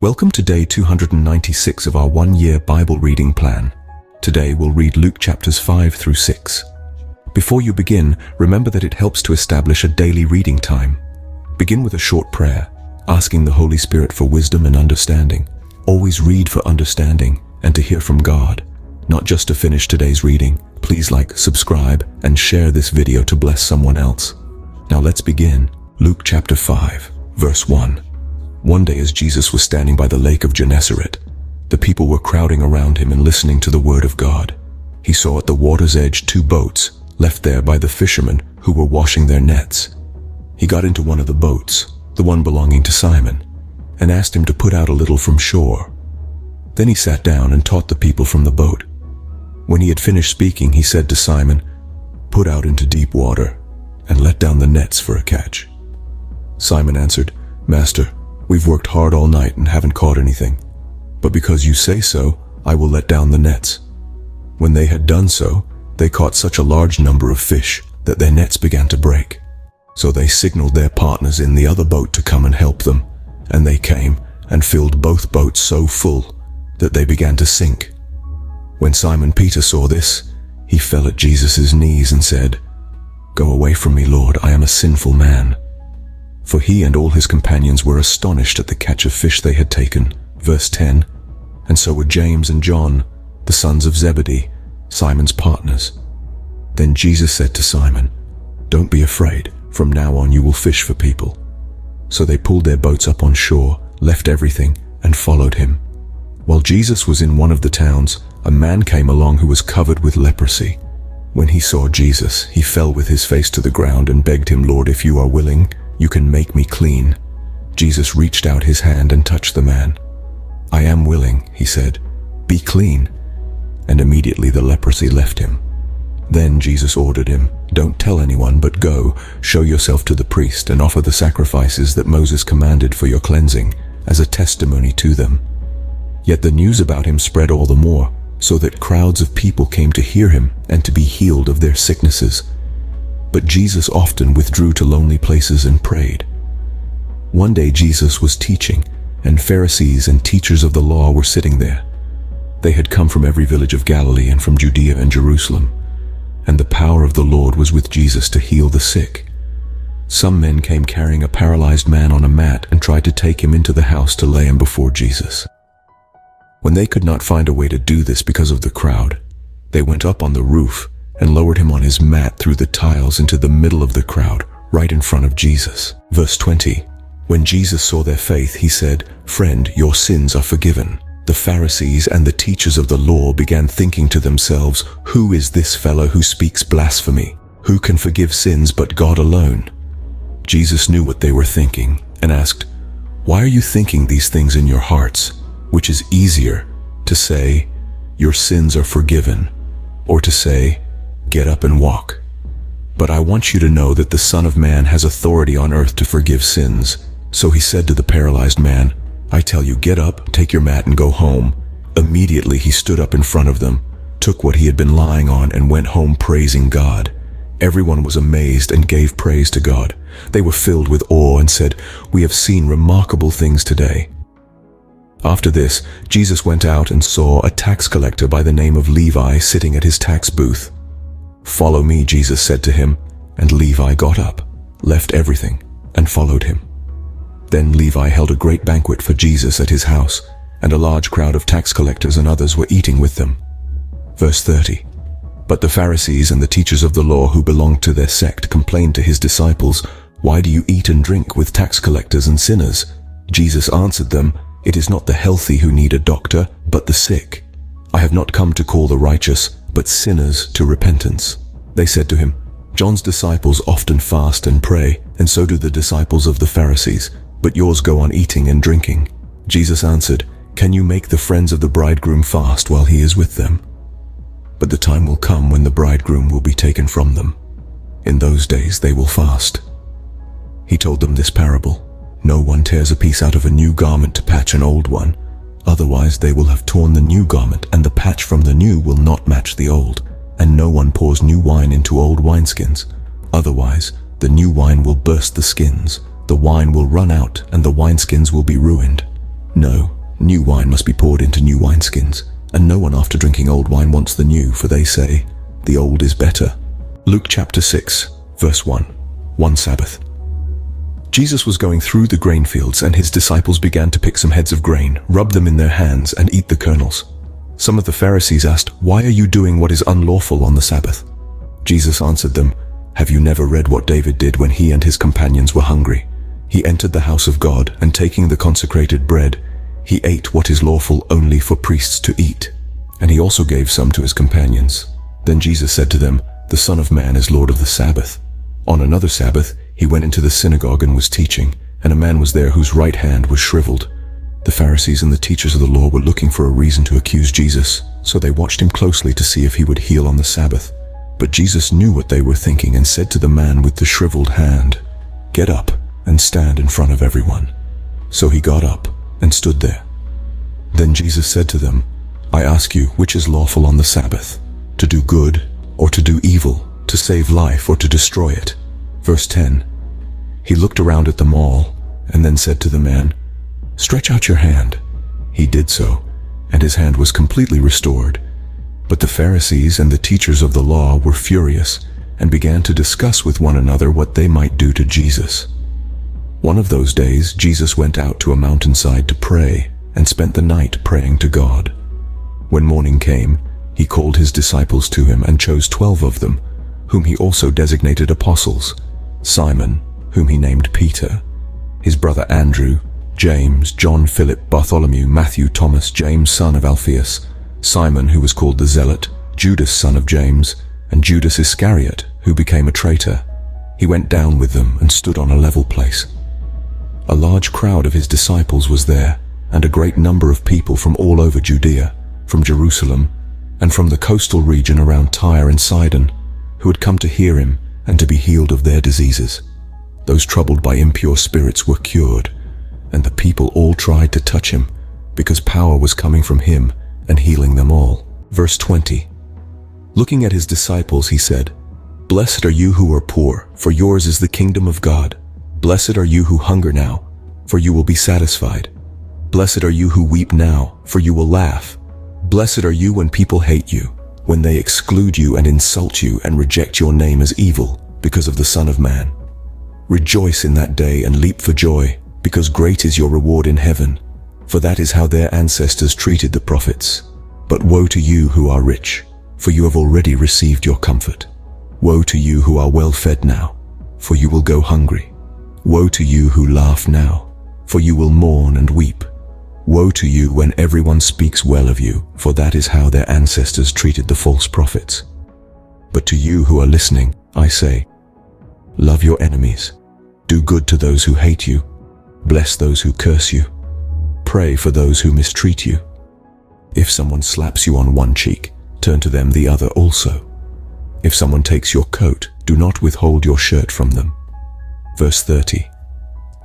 Welcome to day 296 of our one-year Bible reading plan. Today we'll read Luke chapters 5 through 6. Before you begin, remember that it helps to establish a daily reading time. Begin with a short prayer, asking the Holy Spirit for wisdom and understanding. Always read for understanding and to hear from God, not just to finish today's reading. Please like, subscribe, and share this video to bless someone else. Now let's begin. Luke chapter 5, verse 1. One day as Jesus was standing by the lake of Gennesaret, the people were crowding around him and listening to the word of God. He saw at the water's edge 2 boats, left there by the fishermen who were washing their nets. He got into one of the boats, the one belonging to Simon, and asked him to put out a little from shore. Then he sat down and taught the people from the boat. When he had finished speaking, he said to Simon, "Put out into deep water and let down the nets for a catch." Simon answered, "Master, we've worked hard all night and haven't caught anything. But because you say so, I will let down the nets." When they had done so, they caught such a large number of fish that their nets began to break. So they signaled their partners in the other boat to come and help them, and they came and filled both boats so full that they began to sink. When Simon Peter saw this, he fell at Jesus' knees and said, "Go away from me, Lord, I am a sinful man." For he and all his companions were astonished at the catch of fish they had taken. Verse 10, and so were James and John, the sons of Zebedee, Simon's partners. Then Jesus said to Simon, "Don't be afraid, from now on you will fish for people." So they pulled their boats up on shore, left everything, and followed him. While Jesus was in one of the towns, a man came along who was covered with leprosy. When he saw Jesus, he fell with his face to the ground and begged him, "Lord, if you are willing, you can make me clean." Jesus reached out his hand and touched the man. "I am willing," he said. "Be clean." And immediately the leprosy left him. Then Jesus ordered him, "Don't tell anyone, but go, show yourself to the priest and offer the sacrifices that Moses commanded for your cleansing as a testimony to them." Yet the news about him spread all the more, so that crowds of people came to hear him and to be healed of their sicknesses. But Jesus often withdrew to lonely places and prayed. One day Jesus was teaching, and Pharisees and teachers of the law were sitting there. They had come from every village of Galilee and from Judea and Jerusalem, and the power of the Lord was with Jesus to heal the sick. Some men came carrying a paralyzed man on a mat and tried to take him into the house to lay him before Jesus. When they could not find a way to do this because of the crowd, they went up on the roof and lowered him on his mat through the tiles into the middle of the crowd, right in front of Jesus. Verse 20, when Jesus saw their faith, he said, "Friend, your sins are forgiven." The Pharisees and the teachers of the law began thinking to themselves, "Who is this fellow who speaks blasphemy? Who can forgive sins but God alone?" Jesus knew what they were thinking and asked, "Why are you thinking these things in your hearts? Which is easier, to say, 'Your sins are forgiven,' or to say, 'Get up and walk'? But I want you to know that the Son of Man has authority on earth to forgive sins." So he said to the paralyzed man, "I tell you, get up, take your mat and go home." Immediately he stood up in front of them, took what he had been lying on and went home praising God. Everyone was amazed and gave praise to God. They were filled with awe and said, "We have seen remarkable things today." After this, Jesus went out and saw a tax collector by the name of Levi sitting at his tax booth. "Follow me," Jesus said to him, and Levi got up, left everything, and followed him. Then Levi held a great banquet for Jesus at his house, and a large crowd of tax collectors and others were eating with them. Verse 30, but the Pharisees and the teachers of the law who belonged to their sect complained to his disciples, "Why do you eat and drink with tax collectors and sinners?" Jesus answered them, "It is not the healthy who need a doctor, but the sick. I have not come to call the righteous, but sinners to repentance." They said to him, "John's disciples often fast and pray, and so do the disciples of the Pharisees, but yours go on eating and drinking." Jesus answered, "Can you make the friends of the bridegroom fast while he is with them? But the time will come when the bridegroom will be taken from them. In those days they will fast." He told them this parable, "No one tears a piece out of a new garment to patch an old one. Otherwise they will have torn the new garment, and the patch from the new will not match the old. And no one pours new wine into old wineskins. Otherwise, the new wine will burst the skins. The wine will run out, and the wineskins will be ruined. No, new wine must be poured into new wineskins, and no one after drinking old wine wants the new, for they say, the old is better. Luke chapter 6, verse 1. One Sabbath. Jesus was going through the grain fields, and his disciples began to pick some heads of grain, rub them in their hands, and eat the kernels. Some of the Pharisees asked, "Why are you doing what is unlawful on the Sabbath?" Jesus answered them, "Have you never read what David did when he and his companions were hungry? He entered the house of God, and taking the consecrated bread, he ate what is lawful only for priests to eat. And he also gave some to his companions. Then Jesus said to them, The Son of Man is Lord of the Sabbath." On another Sabbath, he went into the synagogue and was teaching, and a man was there whose right hand was shriveled. The Pharisees and the teachers of the law were looking for a reason to accuse Jesus, so they watched him closely to see if he would heal on the Sabbath. But Jesus knew what they were thinking and said to the man with the shriveled hand, "Get up and stand in front of everyone." So he got up and stood there. Then Jesus said to them, "I ask you, which is lawful on the Sabbath, to do good or to do evil, to save life or to destroy it?" Verse 10. He looked around at them all and then said to the man, "Stretch out your hand." He did so, and his hand was completely restored. But the Pharisees and the teachers of the law were furious and began to discuss with one another what they might do to Jesus. One of those days, Jesus went out to a mountainside to pray and spent the night praying to God. When morning came, he called his disciples to him and chose 12 of them, whom he also designated apostles: Simon, whom he named Peter, his brother Andrew, James, John, Philip, Bartholomew, Matthew, Thomas, James son of Alphaeus, Simon who was called the Zealot, Judas son of James, and Judas Iscariot, who became a traitor. He went down with them and stood on a level place. A large crowd of his disciples was there, and a great number of people from all over Judea, from Jerusalem, and from the coastal region around Tyre and Sidon, who had come to hear him and to be healed of their diseases. Those troubled by impure spirits were cured, and the people all tried to touch him, because power was coming from him and healing them all. Verse 20. Looking at his disciples, he said, "Blessed are you who are poor, for yours is the kingdom of God. Blessed are you who hunger now, for you will be satisfied. Blessed are you who weep now, for you will laugh. Blessed are you when people hate you, when they exclude you and insult you and reject your name as evil because of the Son of Man. Rejoice in that day and leap for joy, because great is your reward in heaven, for that is how their ancestors treated the prophets. But woe to you who are rich, for you have already received your comfort. Woe to you who are well fed now, for you will go hungry. Woe to you who laugh now, for you will mourn and weep. Woe to you when everyone speaks well of you, for that is how their ancestors treated the false prophets. But to you who are listening, I say, love your enemies, do good to those who hate you, bless those who curse you, pray for those who mistreat you. If someone slaps you on one cheek, turn to them the other also. If someone takes your coat, do not withhold your shirt from them. Verse 30.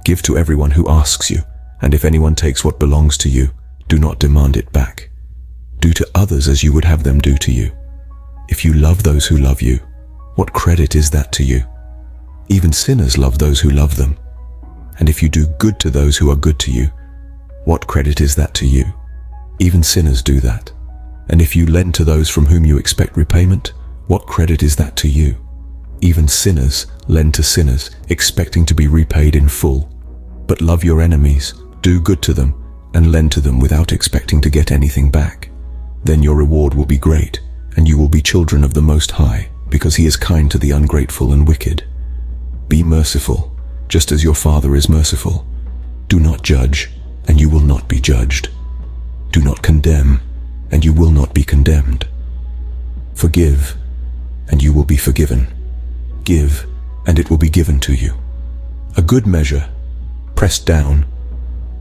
Give to everyone who asks you, and if anyone takes what belongs to you, do not demand it back. Do to others as you would have them do to you. If you love those who love you, what credit is that to you? Even sinners love those who love them. And if you do good to those who are good to you, what credit is that to you? Even sinners do that. And if you lend to those from whom you expect repayment, what credit is that to you? Even sinners lend to sinners, expecting to be repaid in full. But love your enemies, do good to them, and lend to them without expecting to get anything back. Then your reward will be great, and you will be children of the Most High, because he is kind to the ungrateful and wicked. Be merciful, just as your Father is merciful. Do not judge, and you will not be judged. Do not condemn, and you will not be condemned. Forgive, and you will be forgiven. Give, and it will be given to you. A good measure, pressed down,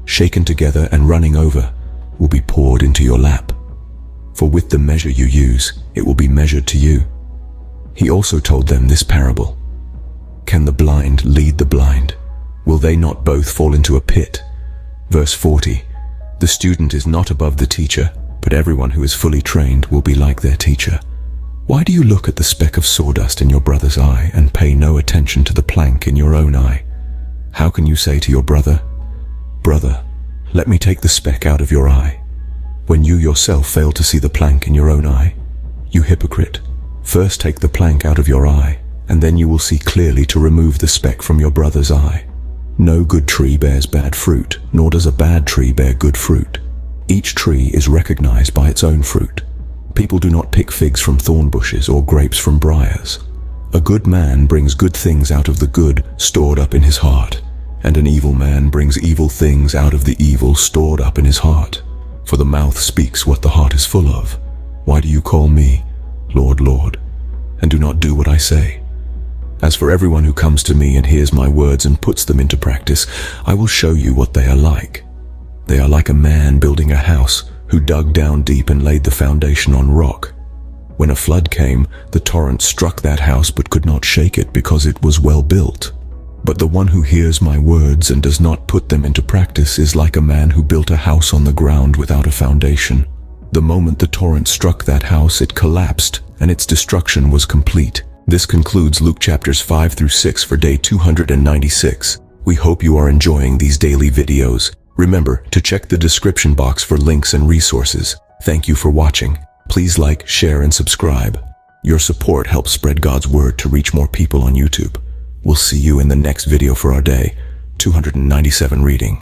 shaken together and running over, will be poured into your lap. For with the measure you use, it will be measured to you. He also told them this parable. Can the blind lead the blind? Will they not both fall into a pit? Verse 40. The student is not above the teacher, but everyone who is fully trained will be like their teacher. Why do you look at the speck of sawdust in your brother's eye and pay no attention to the plank in your own eye? How can you say to your brother, Brother, Let me take the speck out of your eye, when you yourself fail to see the plank in your own eye. You hypocrite, first take the plank out of your eye, and then you will see clearly to remove the speck from your brother's eye. No good tree bears bad fruit, nor does a bad tree bear good fruit. Each tree is recognized by its own fruit. People do not pick figs from thorn bushes or grapes from briars. A good man brings good things out of the good stored up in his heart, and an evil man brings evil things out of the evil stored up in his heart. For the mouth speaks what the heart is full of. Why do you call me, Lord, Lord, and do not do what I say? As for everyone who comes to me and hears my words and puts them into practice, I will show you what they are like. They are like a man building a house who dug down deep and laid the foundation on rock. When a flood came, the torrent struck that house but could not shake it because it was well built. But the one who hears my words and does not put them into practice is like a man who built a house on the ground without a foundation. The moment the torrent struck that house, it collapsed, and its destruction was complete. This concludes Luke chapters 5 through 6 for day 296. We hope you are enjoying these daily videos. Remember to check the description box for links and resources. Thank you for watching. Please like, share, and subscribe. Your support helps spread God's word to reach more people on YouTube. We'll see you in the next video for our day 297 reading.